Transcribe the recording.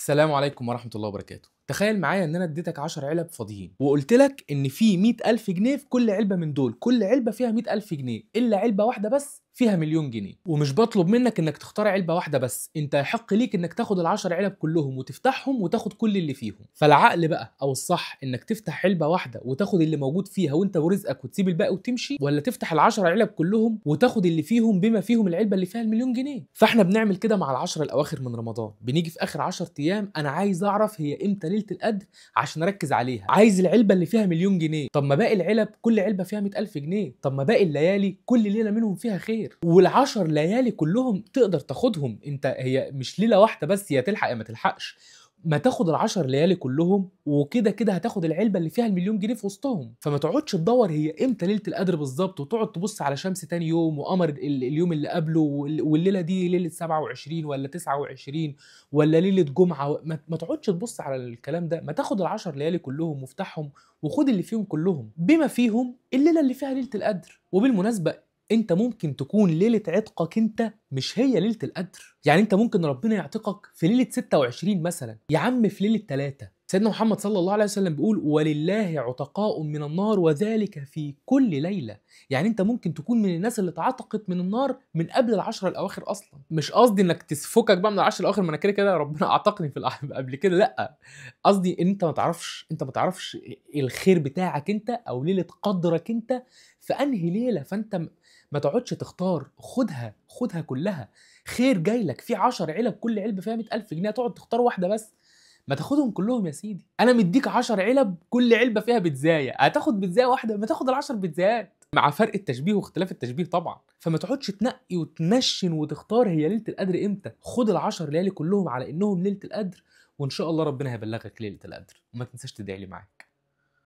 السلام عليكم ورحمة الله وبركاته. تخيل معايا ان انا اديتك 10 علب فاضيين وقلت لك ان في 100,000 جنيه في كل علبة من دول، كل علبة فيها 100,000 جنيه الا علبة واحدة بس فيها مليون جنيه. ومش بطلب منك انك تختار علبة واحدة بس، انت يحق ليك انك تاخد ال10 علب كلهم وتفتحهم وتاخد كل اللي فيهم. فالعقل بقى او الصح انك تفتح علبة واحدة وتاخد اللي موجود فيها وانت ورزقك وتسيب الباقي وتمشي، ولا تفتح ال10 علب كلهم وتاخد اللي فيهم بما فيهم العلبة اللي فيها المليون جنيه. فاحنا بنعمل كده مع ال10 الاواخر من رمضان، بنيجي في اخر 10 ايام انا عايز اعرف هي امتى ليلة القدر عشان اركز عليها. عايز العلبه اللي فيها مليون جنيه، طب ما باقي العلب كل علبه فيها 100,000 جنيه، طب ما باقي الليالي كل ليله منهم فيها خير، وال10 ليالي كلهم تقدر تاخدهم. انت هي مش ليله واحده بس، يا تلحق يا ما تلحقش. ما تاخد ال10 ليالي كلهم وكده كده هتاخد العلبه اللي فيها المليون جنيه في وسطهم. فما تقعدش تدور هي امتى ليله القدر بالظبط وتقعد تبص على شمس تاني يوم وقمر اليوم اللي قبله والليله دي ليله 27 ولا 29 ولا ليله جمعه. ما تقعدش تبص على الكلام ده، ما تاخد ال10 ليالي كلهم وافتحهم وخد اللي فيهم كلهم بما فيهم الليله اللي فيها ليله القدر. وبالمناسبه انت ممكن تكون ليله عتقك انت مش هي ليله القدر، يعني انت ممكن ربنا يعتقك في ليله 26 مثلا، يا عم في ليله 3. سيدنا محمد صلى الله عليه وسلم بيقول ولله عتقاء من النار وذلك في كل ليله. يعني انت ممكن تكون من الناس اللي اتعتقت من النار من قبل ال10 الاواخر اصلا. مش قصدي انك تفكك بقى من ال10 الاواخر، ما انا كده كده ربنا اعتقني في قبل كده، لا. قصدي ان انت ما تعرفش الخير بتاعك انت او ليله قدرك انت في انهي ليله. فانت ما تقعدش تختار، خدها كلها. خير جاي لك في 10 علب، كل علبه فيها 100,000 جنيه، تقعد تختار واحده بس؟ ما تاخدهم كلهم يا سيدي. انا مديك 10 علب كل علبه فيها بيتزايه، هتاخد بيتزايه واحده؟ ما تاخد ال10 بيتزايات، مع فرق التشبيه واختلاف التشبيه طبعا. فما تقعدش تنقي وتنشن وتختار هي ليله القدر امتى. خد ال10 ليالي كلهم على انهم ليله القدر، وان شاء الله ربنا هيبلغك ليله القدر. وما تنساش تدعي لي معاك.